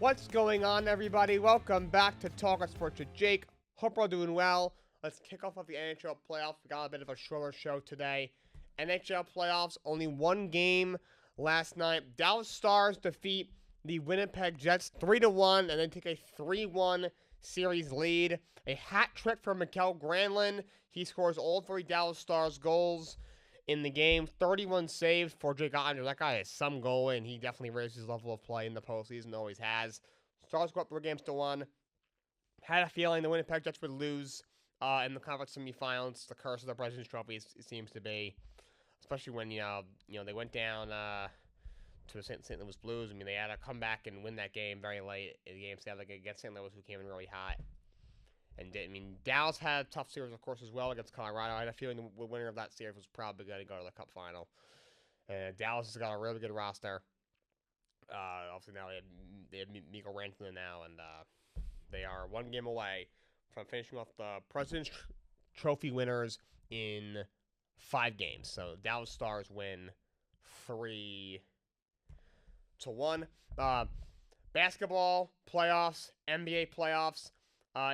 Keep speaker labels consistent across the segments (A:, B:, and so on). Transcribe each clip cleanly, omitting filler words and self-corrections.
A: What's going on, everybody? Welcome back to Talkin Sports with Jake. Hope we're all doing well. Let's kick off with the NHL playoffs. We got a bit of a shorter show today. NHL playoffs, only one game last night. Dallas Stars defeat the Winnipeg Jets 3-1 and then take a 3-1 series lead. A hat trick for Mikael Granlund. He scores all three Dallas Stars goals in the game. 31 saves for Jake Oettinger. That guy is some goalie, and he definitely raised his level of play in the postseason. Always has. Stars go up 3-1. Had a feeling the Winnipeg Jets would lose in the conference semifinals. The curse of the President's Trophy it seems to be, especially when they went down to the St. Louis Blues. I mean, they had to come back and win that game very late in the game 7 against St. Louis, who came in really hot. And Dallas had a tough series, of course, as well against Colorado. I had a feeling the winner of that series was probably going to go to the Cup final. And Dallas has got a really good roster. Obviously, now they have Mikko Rantanen now, and they are one game away from finishing off the President's Trophy winners in 5 games. So Dallas Stars win 3-1. Basketball playoffs, NBA playoffs.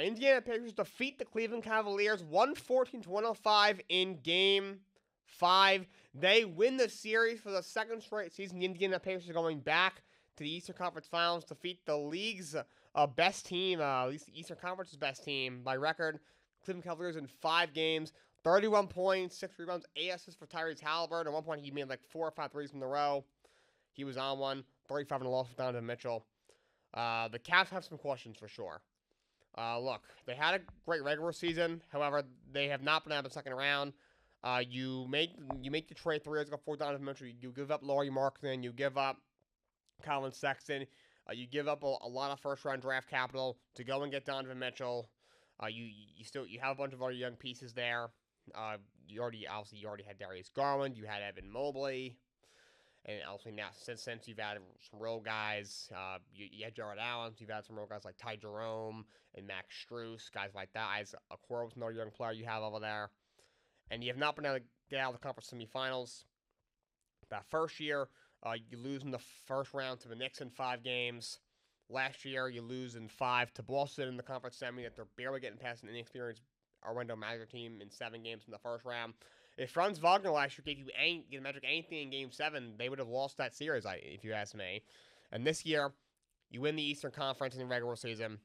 A: Indiana Pacers defeat the Cleveland Cavaliers 114-105 in Game 5. They win the series for the second straight season. The Indiana Pacers are going back to the Eastern Conference Finals, defeat the league's best team, at least the Eastern Conference's best team by record. Cleveland Cavaliers in 5 games, 31 points, 6 rebounds, 8 assists for Tyrese Halliburton. At one point, he made like 4 or 5 threes in a row. He was on one, 35 in a loss for Donovan Mitchell. The Cavs have some questions for sure. Look, they had a great regular season. However, they have not been out of the second round. You make the trade 3 years ago for Donovan Mitchell. You give up Lauri Markkanen. You give up Colin Sexton. You give up a lot of first-round draft capital to go and get Donovan Mitchell. You have a bunch of other young pieces there. You already had Darius Garland. You had Evan Mobley. And also now, since you've added some role guys, you had Jared Allen. You've added some role guys like Ty Jerome and Max Strus, guys like that. Okoro was another young player you have over there. And you have not been able to get out of the conference semifinals. That first year, you lose in the first round to the Knicks in 5 games. Last year, you lose in 5 to Boston in the conference semi that they're barely getting past an inexperienced Orlando Magic team in 7 games in the first round. If Franz Wagner last year gave the Magic anything in Game 7, they would have lost that series, if you ask me. And this year, you win the Eastern Conference in the regular season,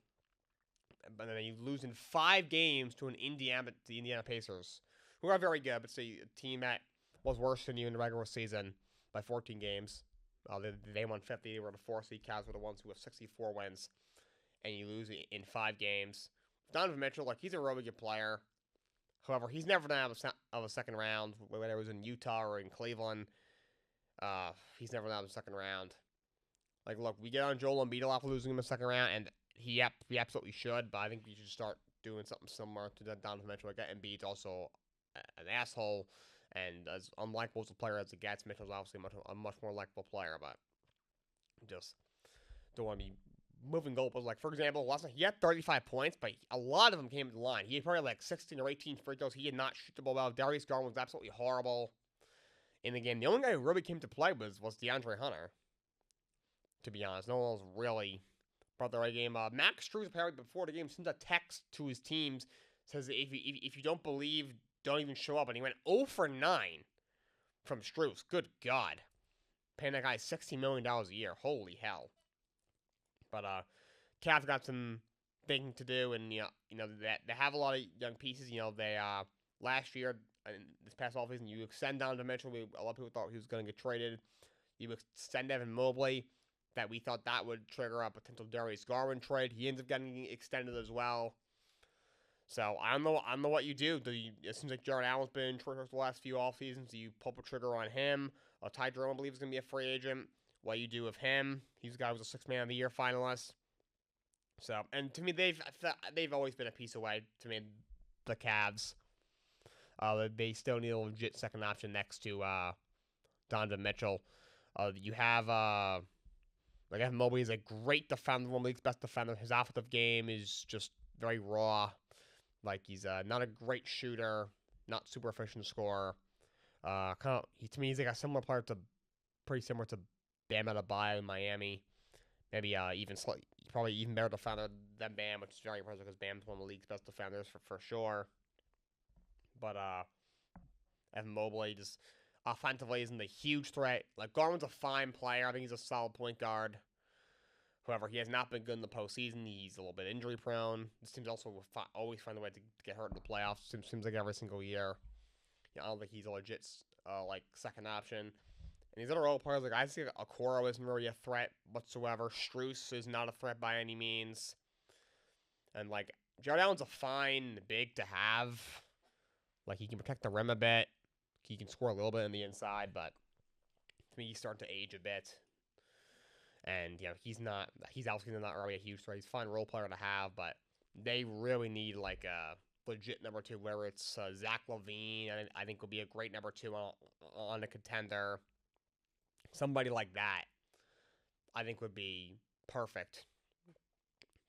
A: but then you lose in 5 games to the Indiana Pacers, who are very good, but see, a team that was worse than you in the regular season by 14 games. They won 50. They were the 4th seed. Cavs were the ones who have 64 wins, and you lose in 5 games. Donovan Mitchell, he's a really good player. However, he's never been out of a second round, whether it was in Utah or in Cleveland. He's never been out of the second round. Look, we get on Joel Embiid a lot for losing him in the second round, and he absolutely should, but I think we should start doing something similar to Donovan Mitchell. Embiid's also an asshole, and as unlikable as a player as it gets, Mitchell's obviously a much more likable player, but just don't want to be moving goalposts. For example, last night he had 35 points, but a lot of them came to the line. He had probably 16 or 18 free throws. He did not shoot the ball well. Darius Garland was absolutely horrible in the game. The only guy who really came to play was DeAndre Hunter, to be honest. No one else really brought the right game. Max Strus apparently before the game sent a text to his teams, says if you don't believe, don't even show up. And he went 0 for 9 from Strus. Good God. Paying that guy $60 million a year. Holy hell. But Cavs got some thinking to do, and they have a lot of young pieces. They last year and this past offseason, you extend Donovan Mitchell. A lot of people thought he was going to get traded. You extend Evan Mobley. That we thought that would trigger a potential Darius Garland trade. He ends up getting extended as well. So I don't know what you do. It seems like Jared Allen's been triggered the last few off seasons. Do you pull a trigger on him? Ty Jerome, I believe, is going to be a free agent. What you do with him? He's a guy who was a 6th Man of the Year finalist. So, and to me, they've always been a piece away. To me, the Cavs. They still need a legit second option next to Donovan Mitchell. You have Evan Mobley is a great defender, one of the league's best defender. His offensive game is just very raw. He's not a great shooter, not super efficient scorer. To me, he's a similar player pretty similar to Bam Adebayo in Miami. Maybe probably even better defender than Bam, which is very impressive because Bam's one of the league's best defenders for sure. But Evan Mobley just offensively isn't a huge threat. Like Garland's a fine player. I think he's a solid point guard. However, he has not been good in the postseason. He's a little bit injury prone. This team's also always find a way to get hurt in the playoffs. Seems like every single year. I don't think he's a legit second option. And these other role players, like I see Okoro isn't really a threat whatsoever. Strus is not a threat by any means. And like Jared Allen's a fine big to have. Like he can protect the rim a bit. He can score a little bit on the inside, but to me he's starting to age a bit. And he's obviously not really a huge threat. He's a fine role player to have, but they really need like a legit number two, whether it's Zach LaVine. I think will be a great number two on a contender. Somebody like that, I think would be perfect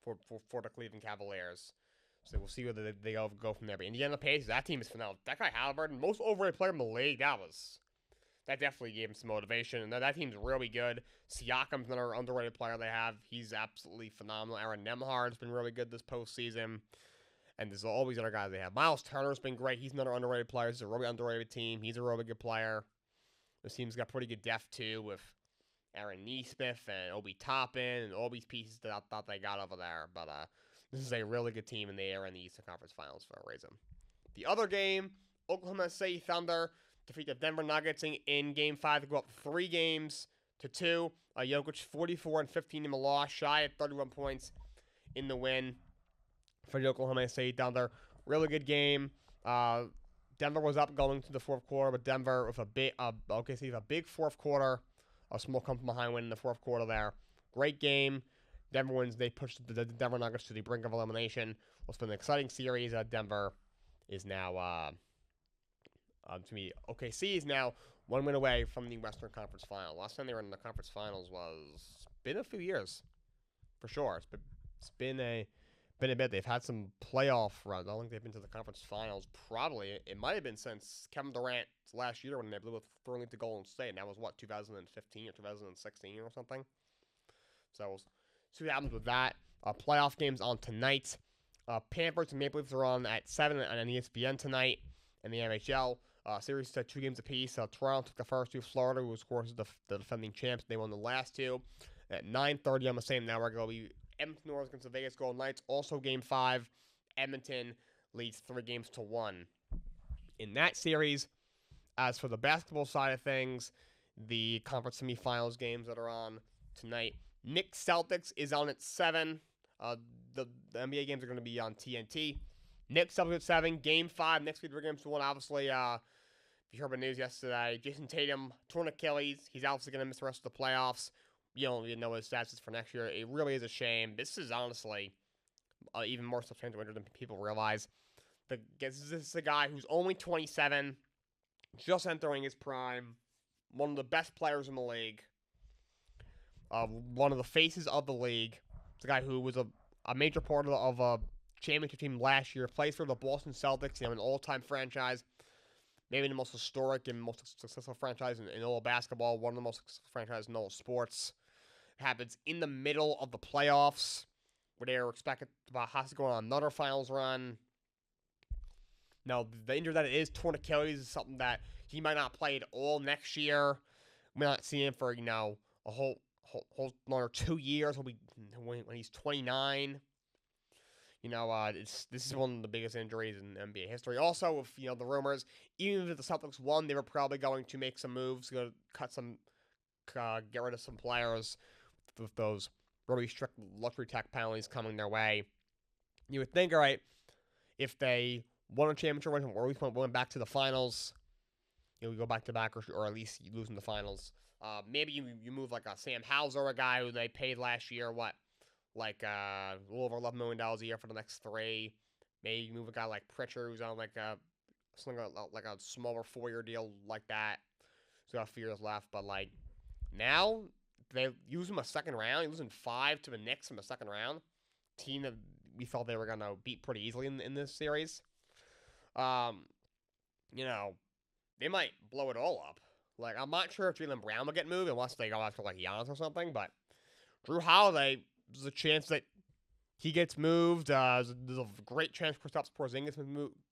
A: for the Cleveland Cavaliers. So we'll see whether they go from there. But Indiana Pacers, that team is phenomenal. That guy Halliburton, most overrated player in the league. That definitely gave him some motivation. And that team's really good. Siakam's another underrated player they have. He's absolutely phenomenal. Aaron Nemhard's been really good this postseason. And there's always other guys they have. Miles Turner's been great. He's another underrated player. It's a really underrated team. He's a really good player. This team's got pretty good depth, too, with Aaron Nesmith and Obi Toppin and all these pieces that I thought they got over there. But this is a really good team, and they are in the Eastern Conference Finals for a reason. The other game, Oklahoma City Thunder defeat the Denver Nuggets in Game 5 to go up 3-2. Jokic 44 and 15 in the loss, shy at 31 points in the win for the Oklahoma City Thunder. Really good game. Denver was up going to the fourth quarter, but Denver with a big fourth quarter, a small come from behind win in the fourth quarter there. Great game. Denver wins. They pushed the Denver Nuggets to the brink of elimination. It's been an exciting series. Denver is now, OKC is now one win away from the Western Conference Final. Last time they were in the conference finals was been a few years, for sure. It's been a bit. They've had some playoff runs. I don't think they've been to the conference finals. Probably it might have been since Kevin Durant's last year when they blew a throwing to Golden State. And that was 2015 or 2016 or something. So we'll see what happens with that. Playoff games on tonight. Panthers and Maple Leafs are on at 7 on ESPN tonight. In the NHL series to 2 games apiece. Toronto took the first 2. Florida, who of course is the defending champs, they won the last 2. At 9:30 on the same network, it'll be Edmonton Oilers against the Vegas Golden Knights. Also Game 5, Edmonton leads 3-1 in that series. As for the basketball side of things, the conference semifinals games that are on tonight, Knicks Celtics is on at 7. The NBA games are going to be on TNT. Knicks Celtics at 7. Game 5. Next week, 3-1. Obviously, if you heard the news yesterday, Jason Tatum torn Achilles. He's obviously going to miss the rest of the playoffs. You don't even know what his status is for next year. It really is a shame. This is honestly even more substantial injury than people realize. This is a guy who's only 27, just entering his prime, one of the best players in the league, one of the faces of the league. It's a guy who was a major part of a championship team last year, plays for the Boston Celtics, an all-time franchise, maybe the most historic and most successful franchise in all of basketball, one of the most successful franchises in all of sports. It happens in the middle of the playoffs, where they are expected to go on another finals run. Now, the injury that it is torn Achilles is something that he might not play at all next year. We might not see him for, a whole another 2 years. He'll be when he's 29. This is one of the biggest injuries in NBA history. Also, with the rumors, even if the Celtics won, they were probably going to make some moves, to get rid of some players with those really strict luxury tax penalties coming their way. You would think, all right, if they won a championship or at least went back to the finals, we go back to back, or at least you lose in the finals. Maybe you move like a Sam Hauser, a guy who they paid last year, a little over $11 million a year for the next 3. Maybe you move a guy like Pritchard, who's on like a smaller 4-year deal like that. He's got a few years left, but now they use him a second round. He losing 5 to the Knicks in the second round. Team that we thought they were gonna beat pretty easily in this series. They might blow it all up. I'm not sure if Jaylen Brown will get moved unless they go after Giannis or something, but Drew Holiday, there's a chance that he gets moved. There's a great chance Kristaps Porzingis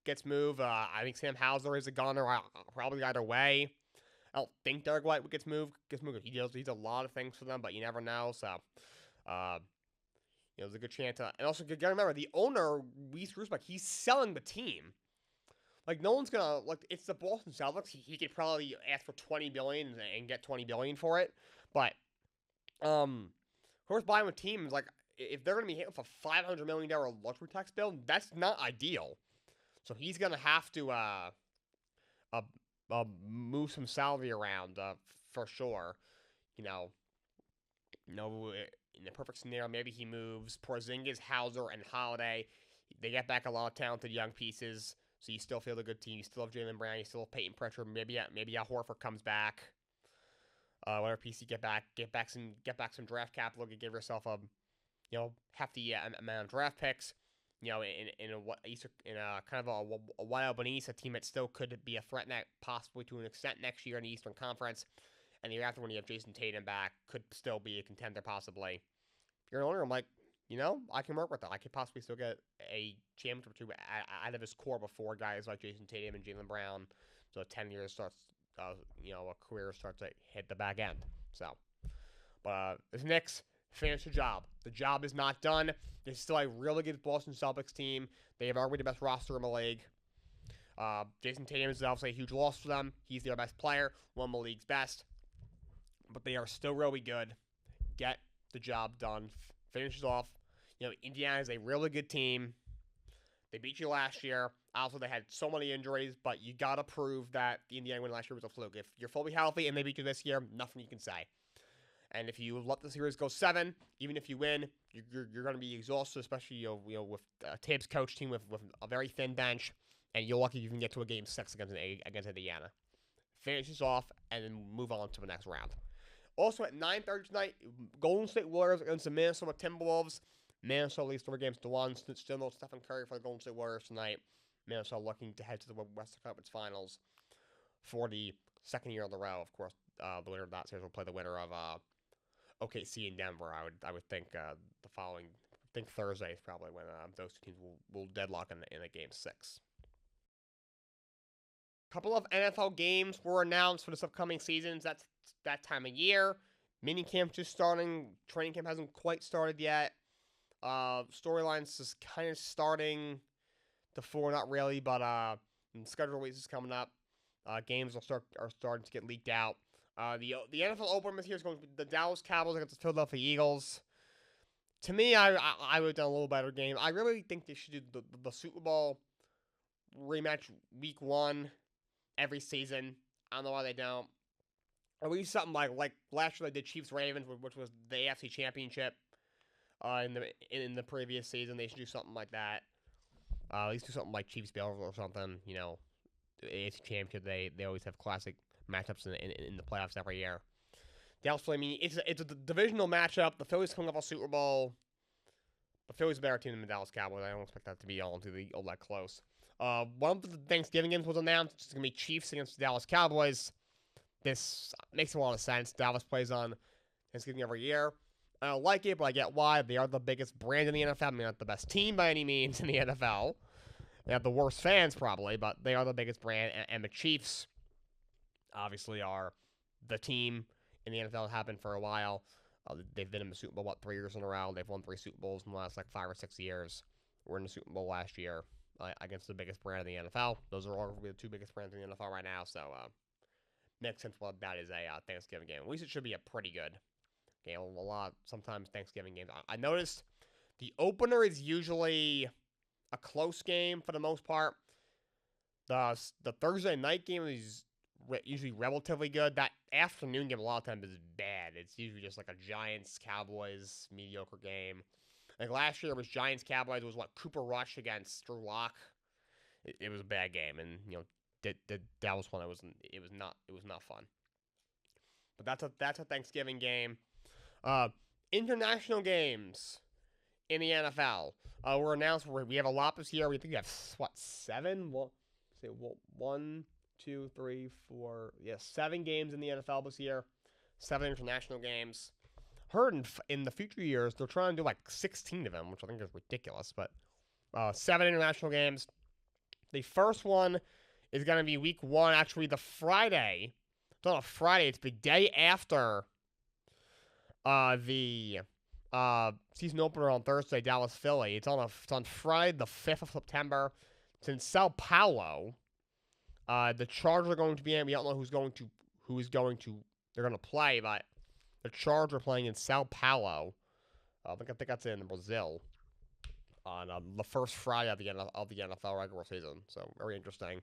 A: gets moved. I think Sam Hauser is a gunner. Probably either way. I don't think Derek White gets moved. He does a lot of things for them, but you never know. So, there's a good chance. And also, you gotta remember, the owner, Reese Rusbeck, he's selling the team. Like, no one's gonna, like, it's the Boston Celtics. He could probably ask for $20 billion and get $20 billion for it. But, whoever's buying with teams, like, if they're gonna be hit with a $500 million luxury tax bill, that's not ideal. So he's gonna have to, move some salary around, for sure. You know, in the perfect scenario, maybe he moves Porzingis, Hauser, and Holiday. They get back a lot of talented young pieces, so you still feel the good team. You still have Jaylen Brown. You still have Peyton Pritchard. Maybe Al Horford comes back. Whatever piece you get back some draft capital. You give yourself a, hefty amount of draft picks. In a kind of a Wild Beneath, a team that still could be a threat possibly to an extent next year in the Eastern Conference. And the year after, when you have Jason Tatum back, could still be a contender possibly. If you're an owner, I'm like, I can work with that. I could possibly still get a championship or two out of his core before guys like Jason Tatum and Jaylen Brown. So 10 years starts, a career starts to hit the back end. So, but this Knicks finish the job. The job is not done. There's still a really good Boston Celtics team. They have arguably the best roster in the league. Jason Tatum is obviously a huge loss for them. He's their best player, one of the league's best. But they are still really good. Get the job done. Finishes off. Indiana is a really good team. They beat you last year. Also, they had so many injuries, but you got to prove that the Indiana win last year was a fluke. If you're fully healthy and they beat you this year, nothing you can say. And if you let the series go 7, even if you win, you're going to be exhausted, especially with a Tibbs coach team with a very thin bench, and you're lucky you can get to a game 6 against Indiana. Finishes off and then move on to the next round. Also at 9:30 tonight, Golden State Warriors against the Minnesota Timberwolves. Minnesota leads 3 games to 1. Still no Stephen Curry for the Golden State Warriors tonight. Minnesota looking to head to the Western Conference Finals for the second year in a row. Of course, the winner of that series will play the winner of OKC in Denver. I would think the following. I think Thursday is probably when those two teams will deadlock in a game 6. A couple of NFL games were announced for this upcoming season. That's that time of year. Minicamp just starting. Training camp hasn't quite started yet. Storylines just kind of starting to form, not really, but schedule release is coming up. Games are starting to get leaked out. The NFL opener this year is going to be the Dallas Cowboys against the Philadelphia Eagles. To me, I would have done a little better game. I really think they should do the Super Bowl rematch week 1 every season. I don't know why they don't. At least something like last year they did Chiefs Ravens, which was the AFC Championship. In the previous season, they should do something like that. At least do something like Chiefs Bills or something. The AFC Championship. They always have classic matchups in the playoffs every year. Dallas, it's a divisional matchup. The Phillies coming off a Super Bowl. The Phillies are a better team than the Dallas Cowboys. I don't expect that to be all that close. One of the Thanksgiving games was announced. It's going to be Chiefs against the Dallas Cowboys. This makes a lot of sense. Dallas plays on Thanksgiving every year. I don't like it, but I get why. They are the biggest brand in the NFL. I mean, not the best team by any means in the NFL. They have the worst fans, probably, but they are the biggest brand. And the Chiefs, obviously, are the team in the NFL that happened for a while. They've been in the Super Bowl, 3 years in a row. They've won 3 Super Bowls in the last, 5 or 6 years. We're in the Super Bowl last year against the biggest brand in the NFL. Those are all the 2 biggest brands in the NFL right now, so makes sense why that is a Thanksgiving game. At least it should be a pretty good game. Sometimes Thanksgiving games. I noticed the opener is usually a close game for the most part. The Thursday night game is usually relatively good. That afternoon game a lot of times is bad. It's usually just like a Giants-Cowboys mediocre game. Like last year it was Giants-Cowboys. It was Cooper Rush against Drew Lock. It was a bad game, and the Dallas one, it was not fun. But that's a Thanksgiving game. International games in the NFL were announced. We have a lot this year. We think we have 7? One, 2, 3, 4. 7 games in the NFL this year. 7 international games. heard in the future years they're trying to do like 16 of them, which I think is ridiculous. But 7 international games. The first one is going to be week 1, actually the Friday. It's not a Friday, it's the day after the season opener on Thursday, Dallas Philly. It's on Friday the 5th of September. It's in Sao Paulo. The Chargers are going to be in. We don't know who they're going to play, but the Chargers are playing in Sao Paulo. I think that's in Brazil on the first Friday of the NFL regular season. So very interesting.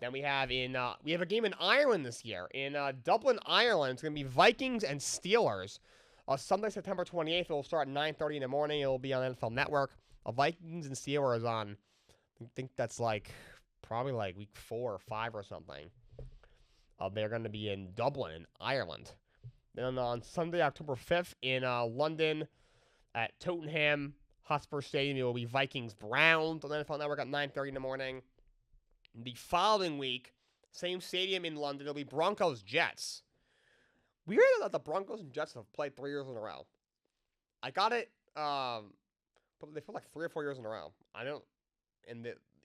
A: Then we have a game in Ireland this year. In Dublin, Ireland, it's going to be Vikings and Steelers. Sunday, September 28th, it will start at 9:30 in the morning. It will be on NFL Network. Vikings and Steelers on, I think that's probably week 4 or 5 or something. They're going to be in Dublin, in Ireland. Then on Sunday, October 5th, in London, at Tottenham Hotspur Stadium, it will be Vikings-Browns on NFL Network at 9:30 in the morning. The following week, same stadium in London, it'll be Broncos-Jets. Weird that the Broncos and Jets have played 3 years in a row. I got it, but they feel 3 or 4 years in a row. I don't,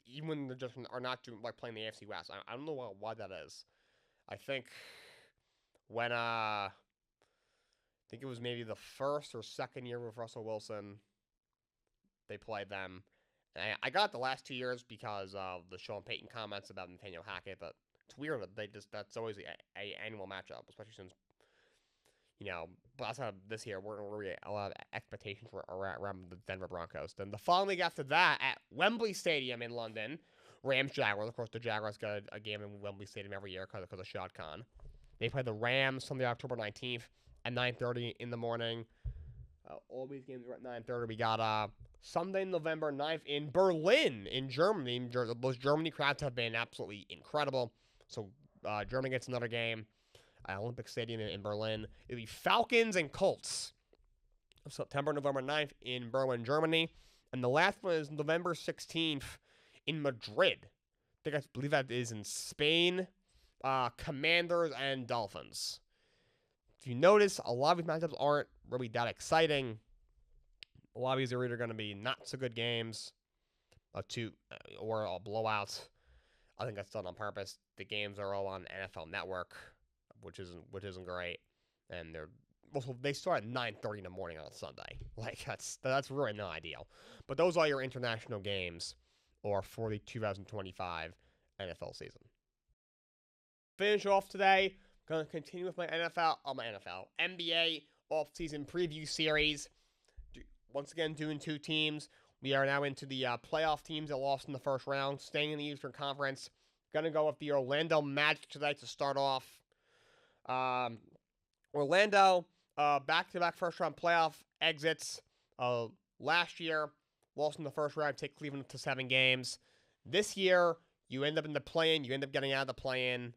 A: even when the Jets are not playing the AFC West, I don't know why that is. I think when I think it was maybe the first or second year with Russell Wilson, they played them. And I got the last 2 years because of the Sean Payton comments about Nathaniel Hackett, but it's weird that that's always a annual matchup, especially since, but outside of this year, we're really a lot of expectations around the Denver Broncos. Then the following week after that, at Wembley Stadium in London, Rams-Jaguars. Of course, the Jaguars got a game in Wembley Stadium every year because of Shad Khan. They play the Rams Sunday, October 19th at 9:30 in the morning. All these games are at 9:30. We got Sunday, November 9th in Berlin, in Germany. Those Germany crowds have been absolutely incredible. So Germany gets another game at Olympic Stadium in Berlin. It'll be Falcons and Colts. September, November 9th in Berlin, Germany. And the last one is November 16th in Madrid. I believe that is in Spain. Commanders and Dolphins. If you notice, a lot of these matchups aren't really that exciting. A lot of these are either going to be not so good games, or a blowout. I think that's done on purpose. The games are all on NFL Network, which isn't great, and they start at 9:30 in the morning on a Sunday. That's really not ideal. But those are your international games, or for the 2025 NFL season. Finish off today. Going to continue with my NBA off-season preview series. Once again, doing 2 teams. We are now into the playoff teams that lost in the first round, staying in the Eastern Conference. Going to go with the Orlando Magic today to start off. Orlando, back-to-back first-round playoff exits. Last year, lost in the first round, take Cleveland to 7 games. This year, you end up in the play-in. You end up getting out of the play-in.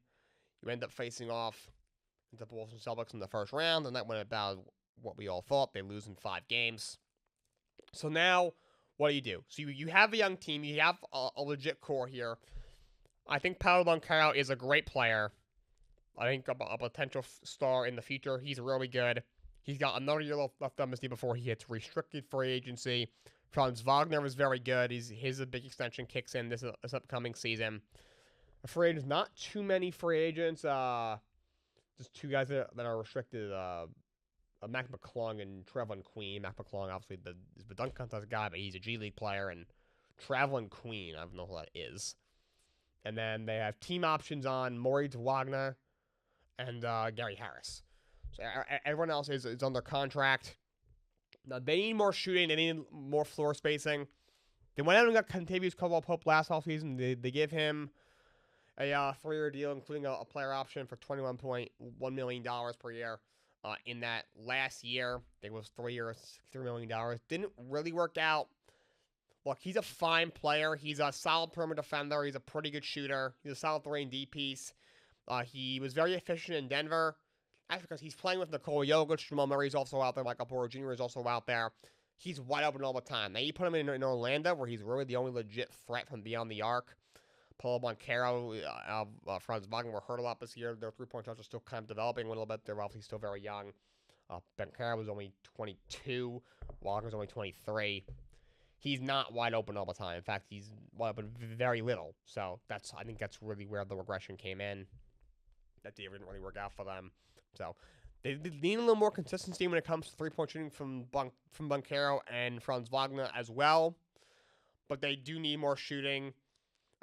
A: You end up facing off the Boston Celtics in the first round, and that went about what we all thought. They lose in 5 games. So now, what do? So you have a young team. You have a legit core here. I think Paolo Banchero is a great player. I think a potential star in the future. He's really good. He's got another year left on his deal before he hits restricted free agency. Franz Wagner is very good. His big extension kicks in this upcoming season. Free agents, not too many free agents. Just 2 guys that are restricted. Mac McClung and Trevlin Queen. Mac McClung, obviously, is the dunk contest guy, but he's a G League player. And Trevlin Queen, I don't know who that is. And then they have team options on Moritz Wagner and Gary Harris. So everyone else is under contract. Now, they need more shooting. They need more floor spacing. They went out and got Kentavious Caldwell-Pope last offseason. They give him a 3-year deal, including a player option for $21.1 million per year. In that last year, I think it was 3 years, $3 million. Didn't really work out. Look, he's a fine player. He's a solid perimeter defender. He's a pretty good shooter. He's a solid 3-and-D piece. He was very efficient in Denver. That's because he's playing with Nikola Jokic. Jamal Murray's also out there. Michael Porter Jr. is also out there. He's wide open all the time. Now, you put him in Orlando, where he's really the only legit threat from beyond the arc. Paolo Banchero, Franz Wagner were hurt a lot this year. Their 3-point shots are still kind of developing a little bit. They're obviously still very young. Bankera was only 22. Walker's only 23. He's not wide open all the time. In fact, he's wide open very little. So I think that's really where the regression came in. That didn't really work out for them. So they need a little more consistency when it comes to 3-point shooting from Bankero and Franz Wagner as well. But they do need more shooting.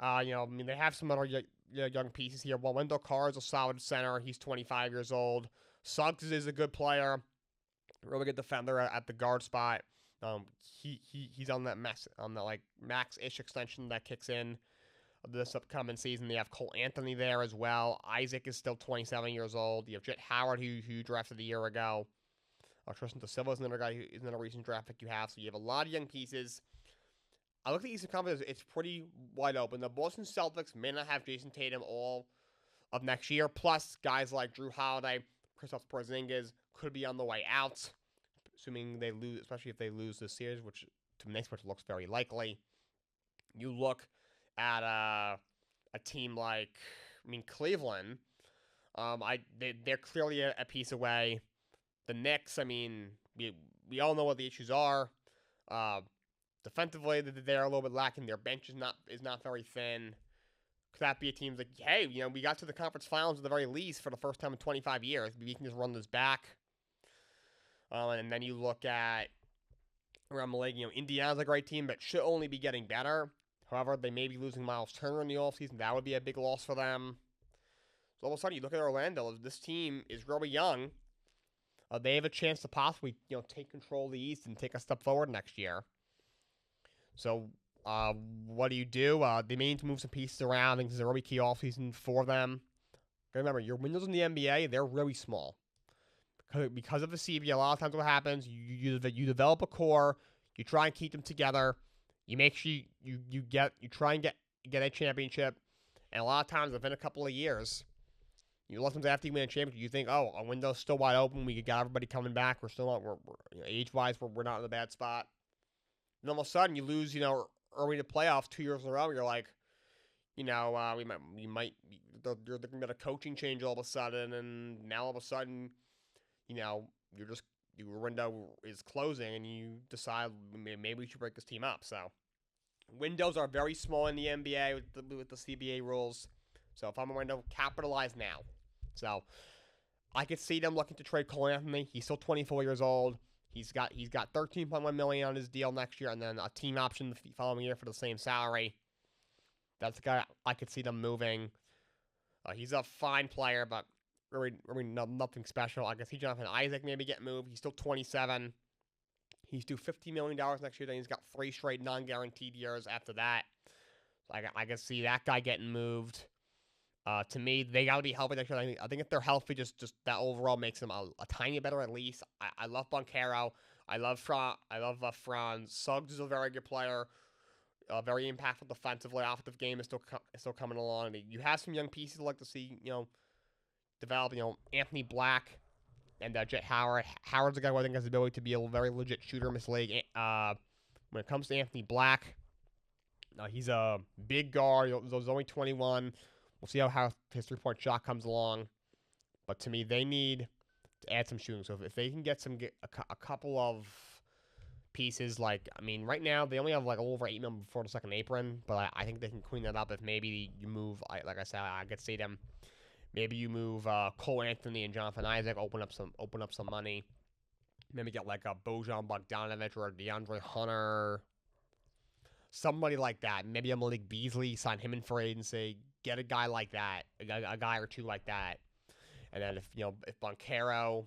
A: They have some other young pieces here. Well, Wendell Carr is a solid center. He's 25 years old. Suggs is a good player, really good defender at the guard spot. He's on that max-ish extension that kicks in this upcoming season. They have Cole Anthony there as well. Isaac is still 27 years old. You have Jet Howard, who you drafted a year ago. Tristan DeSilva is another guy who is another recent draft pick you have. So you have a lot of young pieces. I look at the Eastern Conference, it's pretty wide open. The Boston Celtics may not have Jason Tatum all of next year. Plus, guys like Drew Holiday, Kristaps Porzingis could be on the way out, assuming they lose, especially if they lose this series, which to me looks very likely. You look at a team like, Cleveland. They're clearly a piece away. The Knicks, we all know what the issues are. Defensively, they're a little bit lacking. Their bench is not very thin. Could that be a team like, hey, we got to the conference finals at the very least for the first time in 25 years. Maybe we can just run this back. And then you look at around the league, Indiana's a great team, but should only be getting better. However, they may be losing Miles Turner in the offseason. That would be a big loss for them. So all of a sudden, you look at Orlando. This team is really young. They have a chance to possibly, take control of the East and take a step forward next year. So, what do? They may need to move some pieces around. I think this is a really key offseason for them. Remember, your windows in the NBA, they're really small. Because of the CBA, a lot of times what happens, you develop a core, you try and keep them together, you make sure you try and get a championship, and a lot of times within a couple of years, you let them after you win a championship, you think, oh, our window's still wide open, we got everybody coming back, we're still not, age-wise, we're not in a bad spot. And all of a sudden, you lose, early in the playoffs 2 years in a row. You're like, they're thinking about a coaching change all of a sudden, and now all of a sudden, your window is closing, and you decide maybe we should break this team up. So, windows are very small in the NBA with the CBA rules. So, if I'm a window, capitalize now. So, I could see them looking to trade Cole Anthony. He's still 24 years old. He's got $13.1 million on his deal next year, and then a team option the following year for the same salary. That's the guy I could see them moving. He's a fine player, but really nothing special. I can see Jonathan Isaac maybe get moved. He's still 27. He's due $50 million next year. Then he's got 3 straight non-guaranteed years after that. So I can see that guy getting moved. To me, they got to be healthy next year. I think if they're healthy, just that overall makes them a tiny better at least. I love Bankero. I love Franz. Suggs is a very good player. Very impactful defensively. Offensive game is still coming along. And you have some young pieces I'd like to see, develop. Anthony Black and Jet Howard. Howard's a guy who I think has the ability to be a very legit shooter in this league. When it comes to Anthony Black, he's a big guard. He's only 21. We'll see how his 3-point shot comes along. But to me, they need to add some shooting. So if they can get a couple of pieces, right now, they only have a little over $8 million before the second apron. But I think they can clean that up if maybe you move, like I said, I could see them. Maybe you move Cole Anthony and Jonathan Isaac, open up some money. Maybe get a Bojan Bogdanovic or a DeAndre Hunter. Somebody like that. Maybe a Malik Beasley, sign him in for agency. Get a guy like that, a guy or two like that. And then if Bankero,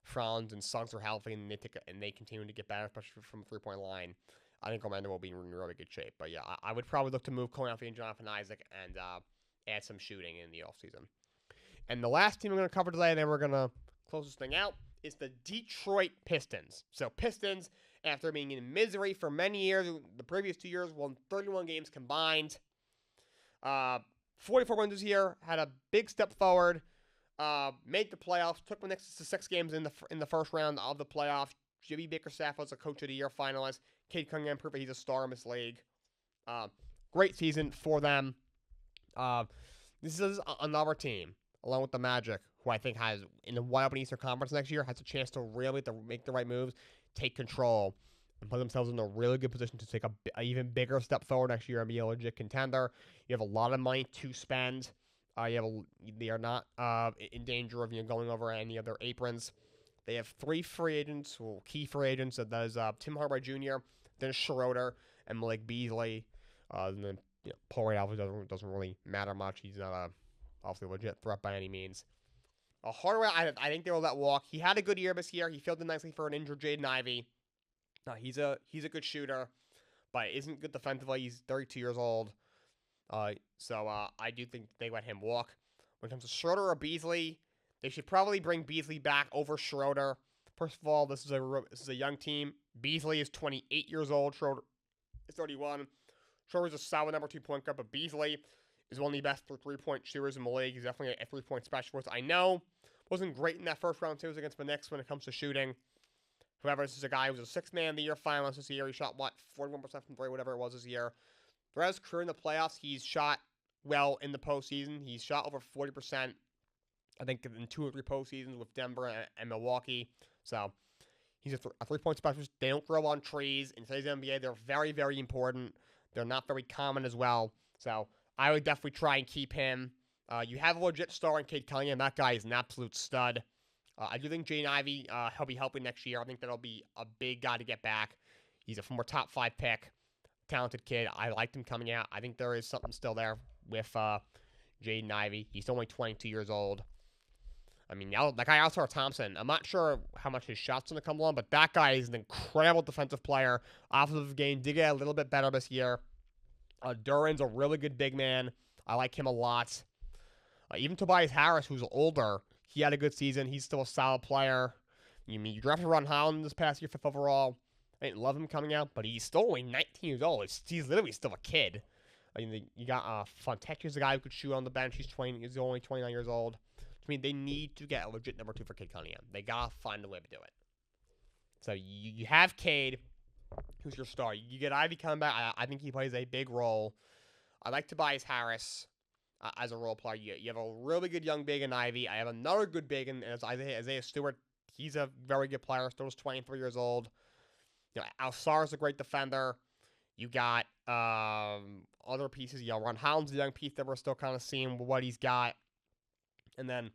A: Franz, and Suggs are healthy and they continue to get better, especially from the 3-point line, I think Orlando will be in really good shape. But yeah, I would probably look to move Cole Anthony and Jonathan Isaac and add some shooting in the offseason. And the last team we're going to cover today, and then we're going to close this thing out, is the Detroit Pistons. So Pistons, after being in misery for many years, the previous 2 years, won 31 games combined. 44 wins this year, had a big step forward, made the playoffs, took the next 6 games in the first round of the playoffs. Jimmy Bickerstaff was a Coach of the Year finalist. Cade Cunningham proved he's a star in this league. Great season for them. This is another team, along with the Magic, who I think has, in the wide open Eastern Conference next year, has a chance to really make the right moves, take control, and put themselves in a really good position to take a even bigger step forward next year and be a legit contender. You have a lot of money to spend. They are not in danger of going over any of their aprons. They have 3 free agents, key free agents. That is Tim Hardaway Jr., then Schroeder, and Malik Beasley. And then Paul Ray Alpha doesn't really matter much. He's not obviously a legit threat by any means. Hardaway, I think they will let walk. He had a good year this year. He filled in nicely for an injured Jaden Ivey. He's a good shooter, but isn't good defensively. He's 32 years old. So I do think they let him walk. When it comes to Schroeder or Beasley, they should probably bring Beasley back over Schroeder. First of all, this is a young team. Beasley is 28 years old. Schroeder is 31. Schroeder's a solid number 2 point guard, but Beasley is one of the best 3-point shooters in the league. He's definitely a 3-point specialist. I know wasn't great in that first round series against the Knicks when it comes to shooting. However, this is a guy who was a 6th man of the year finalist this year. He shot, 41% from 3, whatever it was this year. Throughout his career in the playoffs, he's shot well in the postseason. He's shot over 40%, I think, in 2 or 3 postseasons with Denver and Milwaukee. So he's a 3-point specialist. They don't grow on trees. In today's NBA, they're very, very important. They're not very common as well. So I would definitely try and keep him. You have a legit star in Cade Cunningham. That guy is an absolute stud. I do think Jaden Ivey, he'll be helping next year. I think that'll be a big guy to get back. He's a former top 5 pick. Talented kid. I liked him coming out. I think there is something still there with Jaden Ivey. He's only 22 years old. I mean, that guy, Alstar Thompson, I'm not sure how much his shot's going to come along, but that guy is an incredible defensive player. Offensive game did get a little bit better this year. Duran's a really good big man. I like him a lot. Even Tobias Harris, who's older, he had a good season. He's still a solid player. You drafted Ron Holland this past year, 5th overall. I didn't love him coming out, but he's still only 19 years old. He's literally still a kid. I mean, you got Fontecchio's a guy who could shoot on the bench. He's only 29 years old. I mean, they need to get a legit number 2 for Cade Cunningham. They gotta find a way to do it. So you have Cade, who's your star. You get Ivy coming back. I think he plays a big role. I like Tobias Harris as a role player. You have a really good young big in Ivy. I have another good big in Isaiah Stewart. He's a very good player. Still 23 years old. Alsar's a great defender. You got other pieces. Ron Holland's a young piece that we're still kind of seeing what he's got. And then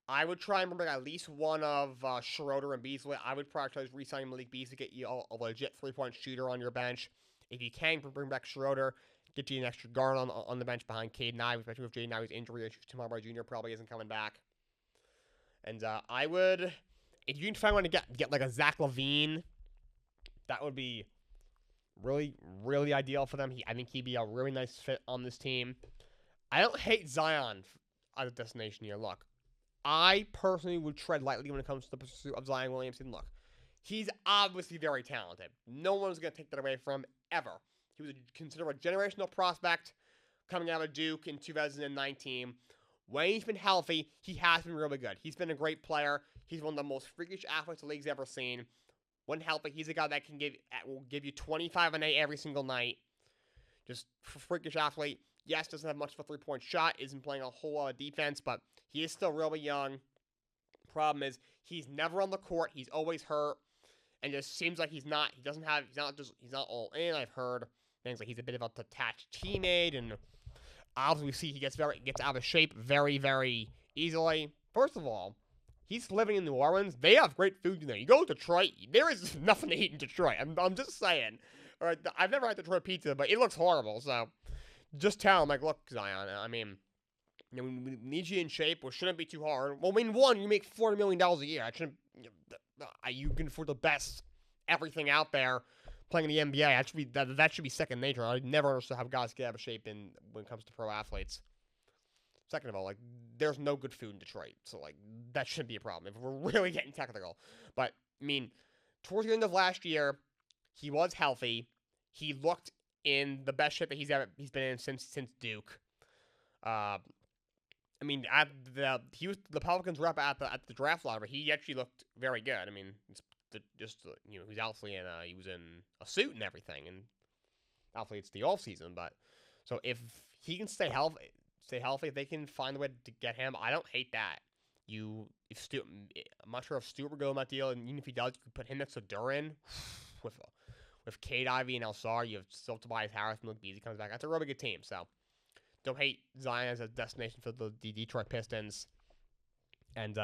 A: I would try and bring at least one of Schroeder and Beasley. I would probably try to re-sign Malik Beasley to get you a legit 3-point shooter on your bench. If you can, bring back Schroeder, get you an extra guard on the bench behind Cade Ivey, especially with Jaden Ivey's injury. Tim Hardaway Jr. probably isn't coming back. And I would, if you can find one to get like a Zach LaVine, that would be really, really ideal for them. I think he'd be a really nice fit on this team. I don't hate Zion as a destination here. Look, I personally would tread lightly when it comes to the pursuit of Zion Williamson. Look, he's obviously very talented. No one's going to take that away from him, ever. He was considered a generational prospect coming out of Duke in 2019. When he's been healthy, he has been really good. He's been a great player. He's one of the most freakish athletes the league's ever seen. When healthy, he's a guy that will give you 25 and 8 every single night. Just a freakish athlete. Yes, doesn't have much of a 3-point shot, isn't playing a whole lot of defense, but he is still really young. Problem is, he's never on the court. He's always hurt, and it just seems like he's not all in. I've heard things like he's a bit of a detached teammate, and obviously we see he gets out of shape very, very easily. First of all, he's living in New Orleans. They have great food in there. You go to Detroit, there is nothing to eat in Detroit. I'm just saying. All right, I've never had Detroit pizza, but it looks horrible, so just tell him, like, look, Zion, I mean, we need you in shape, which shouldn't be too hard. Well, I mean, one, you make $40 million a year. You can afford the best everything out there playing in the NBA. That should be second nature. I never understood how guys get out of shape when it comes to pro athletes. Second of all, like, there's no good food in Detroit, so, like, that shouldn't be a problem if we're really getting technical. But, I mean, towards the end of last year, he was healthy. He looked in the best shape that he's been in since Duke. I mean, he was the Pelicans rep at the draft lottery. He actually looked very good. I mean, he's obviously he was in a suit and everything, and obviously it's the Offseason. But so if he can stay healthy, if they can find a way to get him, I don't hate that. I'm not sure if Stewart would go in that deal, and even if he does, you could put him next to Duran with Cade Ivey and Elsar. You have still Tobias Harris and Luke Beasley comes back. That's a really good team. So don't hate Zion as a destination for the Detroit Pistons, and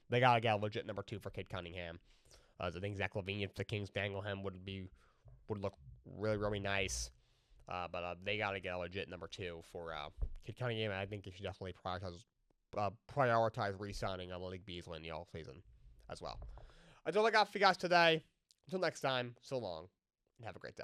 A: they gotta get a legit number 2 for Cade Cunningham. I think Zach LaVine, if the Kings dangle him, would look really, really nice. But they got to get a legit number 2 for Cade Cunningham. I think they should definitely prioritize re-signing Malik Beasley in the offseason as well. That's all I got for you guys today. Until next time, so long, and have a great day.